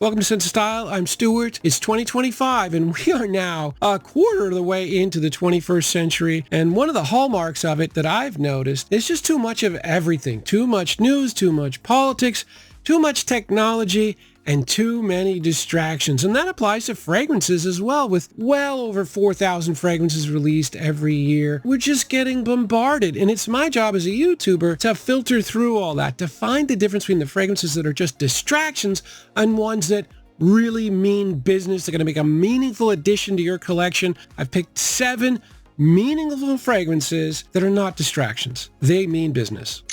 Welcome to Sense of Style. I'm Stuart. It's 2025, and we are now a quarter of the way into the 21st century. And one of the hallmarks of it that I've noticed is just too much of everything. Too much news, too much politics, too much technology, and too many distractions. And that applies to fragrances as well, with well over 4,000 fragrances released every year. We're just getting bombarded. And it's my job as a YouTuber to filter through all that, to find the difference between the fragrances that are just distractions and ones that really mean business. They're going to make a meaningful addition to your collection. I've picked 7 meaningful fragrances that are not distractions. They mean business.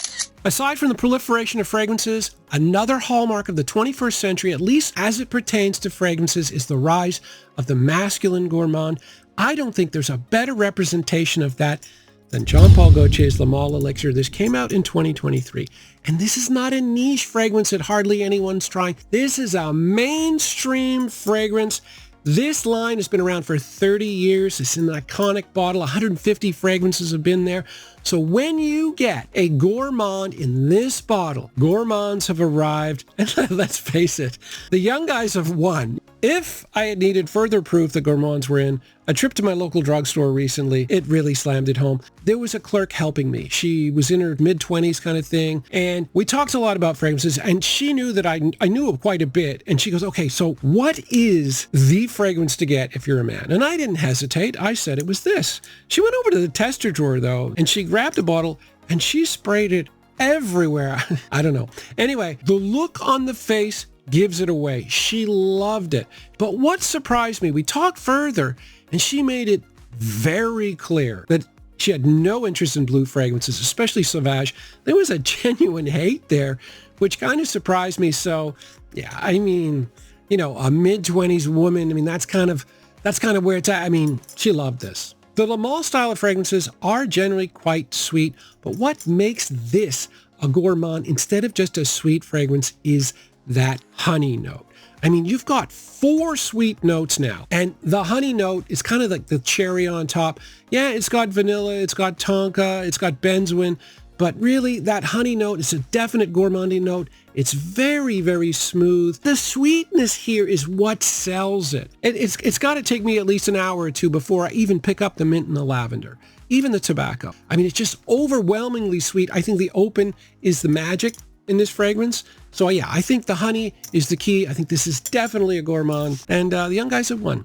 Aside from the proliferation of fragrances, another hallmark of the 21st century, at least as it pertains to fragrances, is the rise of the masculine gourmand. I don't think there's a better representation of that than Jean-Paul Gaultier's Malle Elixir. This came out in 2023. And this is not a niche fragrance that hardly anyone's trying. This is a mainstream fragrance. This line has been around for 30 years. It's an iconic bottle. 150 fragrances have been there. So when you get a gourmand in this bottle, gourmands have arrived. And let's face it, the young guys have won. If I had needed further proof that gourmands were in, a trip to my local drugstore recently, it really slammed it home. There was a clerk helping me. She was in her mid-20s kind of thing. And we talked a lot about fragrances, and she knew that I knew quite a bit. And she goes, okay, so what is the fragrance to get if you're a man? And I didn't hesitate. I said it was this. She went over to the tester drawer, though, and she grabbed a bottle, and she sprayed it everywhere. I don't know. Anyway, the look on the face gives it away. She loved it. But what surprised me, we talked further, and she made it very clear that she had no interest in blue fragrances, especially Sauvage. There was a genuine hate there, which kind of surprised me. So, yeah, I mean, you know, a mid-20s woman, I mean, that's kind of where it's at. I mean, she loved this. The Le Male style of fragrances are generally quite sweet, but what makes this a gourmand instead of just a sweet fragrance is that honey note. I mean, you've got 4 sweet notes now, and the honey note is kind of like the cherry on top. Yeah, it's got vanilla, it's got tonka, it's got benzoin, but really that honey note is a definite gourmandy note. It's very, very smooth. The sweetness here is what sells it. It's got to take me at least an hour or two before I even pick up the mint and the lavender, even the tobacco. I mean, it's just overwhelmingly sweet. I think the open is the magic in this fragrance. So yeah, I think the honey is the key. I think this is definitely a gourmand, and the young guys have won.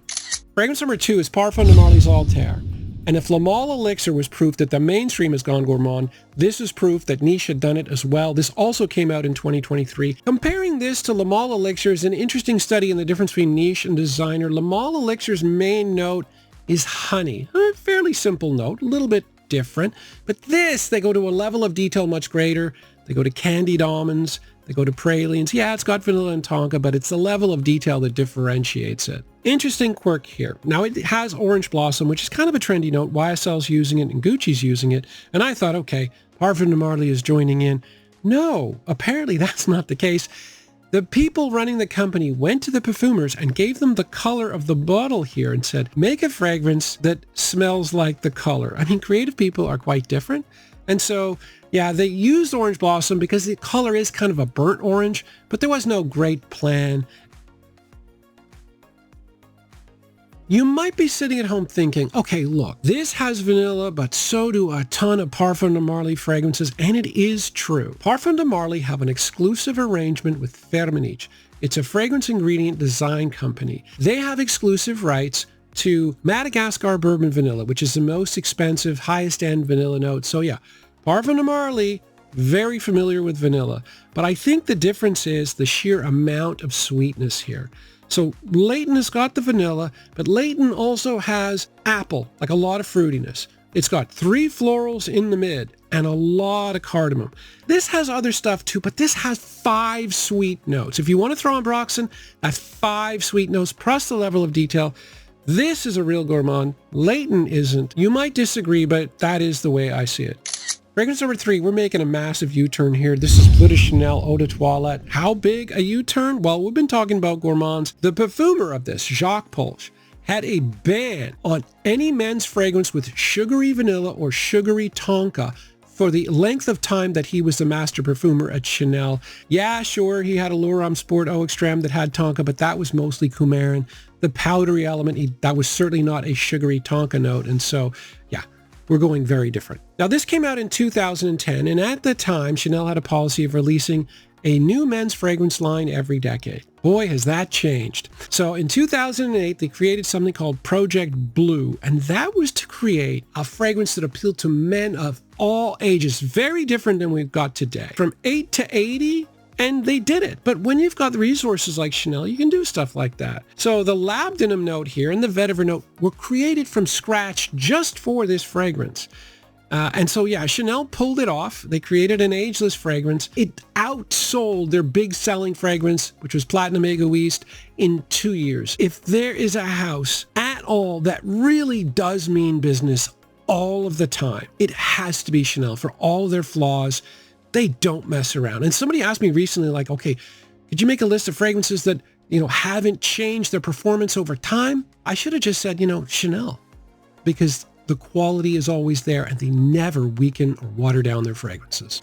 Fragrance number 2 is Parfums de Marly's Althair. And if Le Male Elixir was proof that the mainstream has gone gourmand, this is proof that niche had done it as well. This also came out in 2023. Comparing this to Le Male Elixir is an interesting study in the difference between niche and designer. Le Male Elixir's main note is honey. A fairly simple note, a little bit different. But this, they go to a level of detail much greater. They go to candied almonds. They go to pralines. Yeah, it's got vanilla and tonka, but it's the level of detail that differentiates it. Interesting quirk here. Now, it has orange blossom, which is kind of a trendy note. YSL's using it and Gucci's using it. And I thought, okay, Parfums de Marly is joining in. No, apparently that's not the case. The people running the company went to the perfumers and gave them the color of the bottle here and said, make a fragrance that smells like the color. I mean, creative people are quite different. And so, yeah, they used orange blossom because the color is kind of a burnt orange, but there was no great plan. You might be sitting at home thinking, okay, look, this has vanilla, but so do a ton of Parfums de Marly fragrances, and it is true. Parfums de Marly have an exclusive arrangement with Firmenich. It's a fragrance ingredient design company. They have exclusive rights to Madagascar Bourbon Vanilla, which is the most expensive, highest-end vanilla note. So yeah, Parfums de Marly, very familiar with vanilla. But I think the difference is the sheer amount of sweetness here. So Leighton has got the vanilla, but Leighton also has apple, like a lot of fruitiness. It's got 3 florals in the mid and a lot of cardamom. This has other stuff too, but this has 5 sweet notes. If you want to throw on Broxton, that's 5 sweet notes plus the level of detail. This is a real gourmand. Leighton isn't. You might disagree, but that is the way I see it. Fragrance number 3, we're making a massive U-turn here. This is Bleu de Chanel Eau de Toilette. How big a U-turn? Well, we've been talking about gourmands. The perfumer of this, Jacques Polch, had a ban on any men's fragrance with sugary vanilla or sugary tonka for the length of time that he was the master perfumer at Chanel. Yeah, sure, he had a L'Oreal Homme Sport Eau Extreme that had tonka, but that was mostly coumarin. The powdery element, that was certainly not a sugary tonka note. And so, yeah, we're going very different. Now, this came out in 2010, and at the time, Chanel had a policy of releasing a new men's fragrance line every decade. Boy, has that changed. So in 2008, they created something called Project Bleu, and that was to create a fragrance that appealed to men of all ages, very different than we've got today. From 8 to 80, and they did it. But when you've got the resources like Chanel, you can do stuff like that. So the labdanum note here and the vetiver note were created from scratch just for this fragrance. And so, yeah, Chanel pulled it off. They created an ageless fragrance. It outsold their big selling fragrance, which was Platinum Egoist, in 2 years. If there is a house at all that really does mean business all of the time, it has to be Chanel. For all their flaws, they don't mess around. And somebody asked me recently, like, okay, could you make a list of fragrances that, haven't changed their performance over time? I should have just said, Chanel, because the quality is always there and they never weaken or water down their fragrances.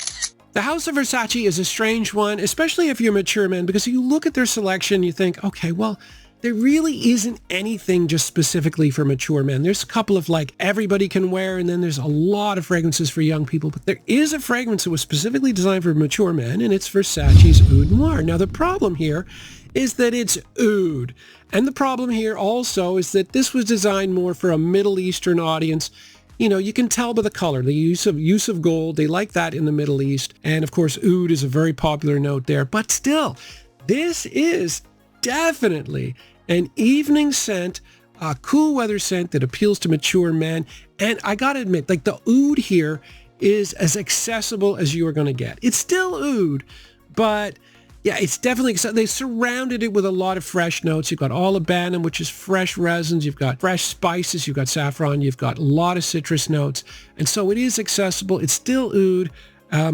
The House of Versace is a strange one, especially if you're a mature man, because you look at their selection, you think, okay, well, there really isn't anything just specifically for mature men. There's a couple of everybody can wear, and then there's a lot of fragrances for young people, but there is a fragrance that was specifically designed for mature men, and it's Versace's Oud Noir. Now, the problem here is that it's oud. And the problem here also is that this was designed more for a Middle Eastern audience. You can tell by the color, the use of gold. They like that in the Middle East. And of course, oud is a very popular note there. But still, this is definitely an evening scent, a cool weather scent that appeals to mature men. And I got to admit, the oud here is as accessible as you are going to get. It's still oud, but yeah, it's definitely, they surrounded it with a lot of fresh notes. You've got olibanum, which is fresh resins. You've got fresh spices. You've got saffron. You've got a lot of citrus notes. And so it is accessible. It's still oud.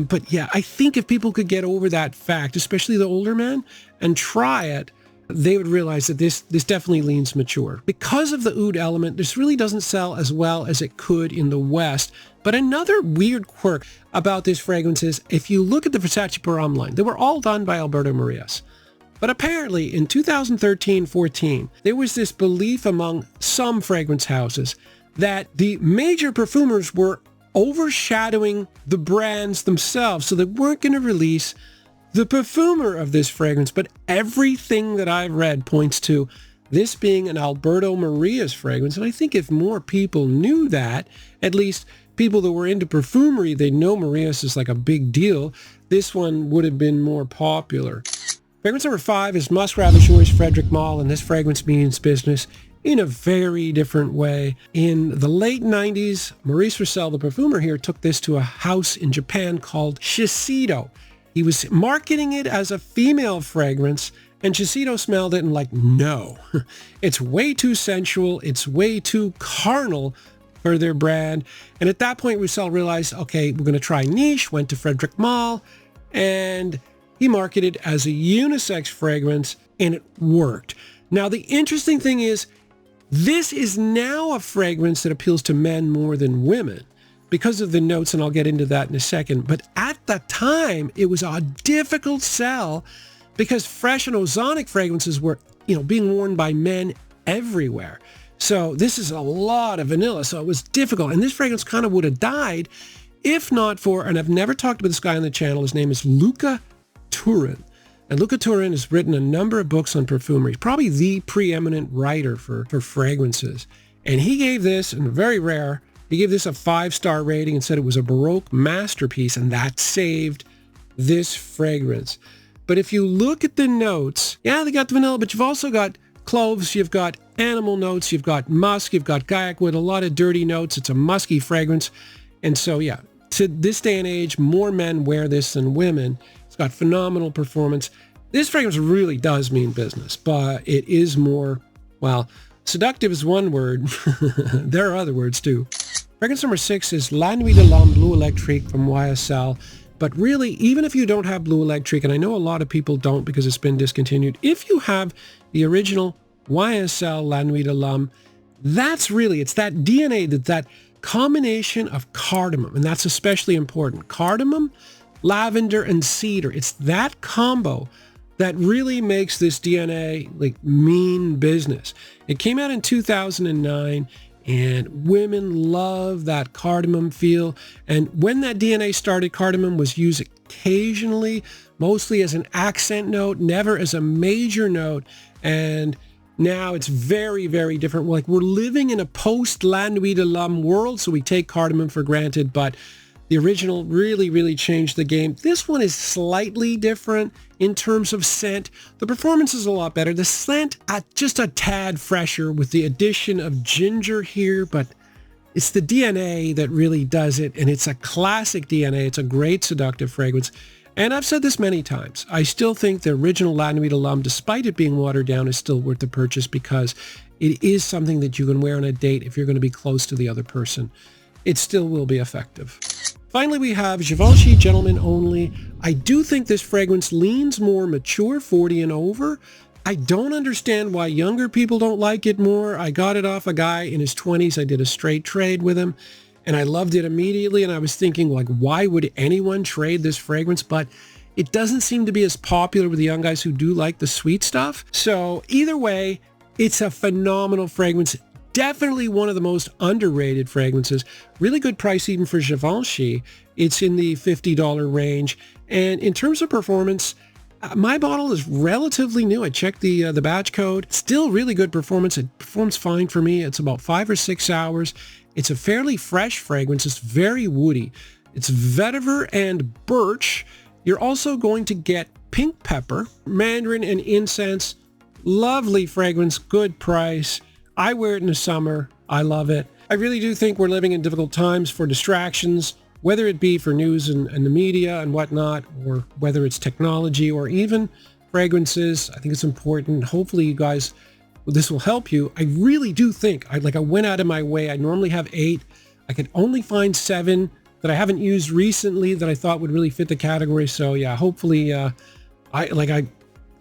But yeah, I think if people could get over that fact, especially the older men, and try it, they would realize that this definitely leans mature. Because of the oud element, this really doesn't sell as well as it could in the West. But another weird quirk about this fragrance is, if you look at the Versace Parfums line, they were all done by Alberto Morillas. But apparently in 2013-14, there was this belief among some fragrance houses that the major perfumers were overshadowing the brands themselves, so they weren't going to release the perfumer of this fragrance. But everything that I've read points to this being an Alberto Morillas fragrance. And I think if more people knew that, at least people that were into perfumery, they know Morillas is a big deal, this one would have been more popular. Fragrance number 5 is Musc Ravageur's Frederic Malle, and this fragrance means business in a very different way. In the late 90s, Maurice Roussel, the perfumer here, took this to a house in Japan called Shiseido. He was marketing it as a female fragrance, and Shiseido smelled it and no, it's way too sensual, it's way too carnal for their brand. And at that point, Roussel realized, okay, we're going to try niche, went to Frederic Malle, and he marketed as a unisex fragrance, and it worked. Now, the interesting thing is, this is now a fragrance that appeals to men more than women because of the notes, and I'll get into that in a second. But at the time, it was a difficult sell because fresh and ozonic fragrances were, being worn by men everywhere. So this is a lot of vanilla, so it was difficult. And this fragrance kind of would have died if not for, and I've never talked about this guy on the channel, his name is Luca Turin. And Luca Turin has written a number of books on perfumery, probably the preeminent writer for fragrances. And he gave this, and very rare, he gave this a 5-star rating and said it was a Baroque masterpiece, and that saved this fragrance. But if you look at the notes, yeah, they got the vanilla, but you've also got cloves, you've got animal notes, you've got musk, you've got gaiac wood, a lot of dirty notes. It's a musky fragrance. And so, yeah, to this day and age, more men wear this than women. It's got phenomenal performance. This fragrance really does mean business, but it is more, well, seductive is one word. There are other words too. Fragrance number 6 is La Nuit de l'Homme Bleu Electrique from YSL. But really, even if you don't have Bleu Electrique, and I know a lot of people don't because it's been discontinued, if you have the original YSL La Nuit de l'Homme, that's really, it's that DNA, that combination of cardamom, and that's especially important. Cardamom, lavender, and cedar. It's that combo that really makes this DNA like mean business. It came out in 2009, and women love that cardamom feel. And when that DNA started, cardamom was used occasionally, mostly as an accent note, never as a major note. And now it's very, very different. Like, we're living in a post-La Nuit de l'Homme world, so we take cardamom for granted, but the original really, really changed the game. This one is slightly different in terms of scent. The performance is a lot better. The scent, just a tad fresher with the addition of ginger here, but it's the DNA that really does it, and it's a classic DNA. It's a great seductive fragrance. And I've said this many times. I still think the original La Nuit de l'Homme, despite it being watered down, is still worth the purchase because it is something that you can wear on a date if you're going to be close to the other person. It still will be effective. Finally, we have Givenchy Gentlemen Only. I do think this fragrance leans more mature, 40 and over. I don't understand why younger people don't like it more. I got it off a guy in his 20s. I did a straight trade with him, and I loved it immediately. And I was thinking, like, why would anyone trade this fragrance? But it doesn't seem to be as popular with the young guys who do like the sweet stuff. So either way, it's a phenomenal fragrance. Definitely one of the most underrated fragrances. Really good price even for Givenchy. It's in the $50 range. And in terms of performance, my bottle is relatively new. I checked the batch code. Still really good performance. It performs fine for me. It's about 5 or 6 hours. It's a fairly fresh fragrance. It's very woody. It's vetiver and birch. You're also going to get pink pepper, mandarin, and incense. Lovely fragrance, good price. I wear it in the summer. I love it. I really do think we're living in difficult times for distractions, whether it be for news and the media and whatnot, or whether it's technology or even fragrances. I think it's important. Hopefully you guys, this will help you. I really do think, I went out of my way. I normally have 8. I could only find 7 that I haven't used recently that I thought would really fit the category. So yeah, hopefully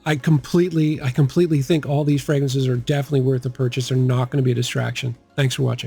I completely think all these fragrances are definitely worth the purchase. They're not going to be a distraction. Thanks for watching.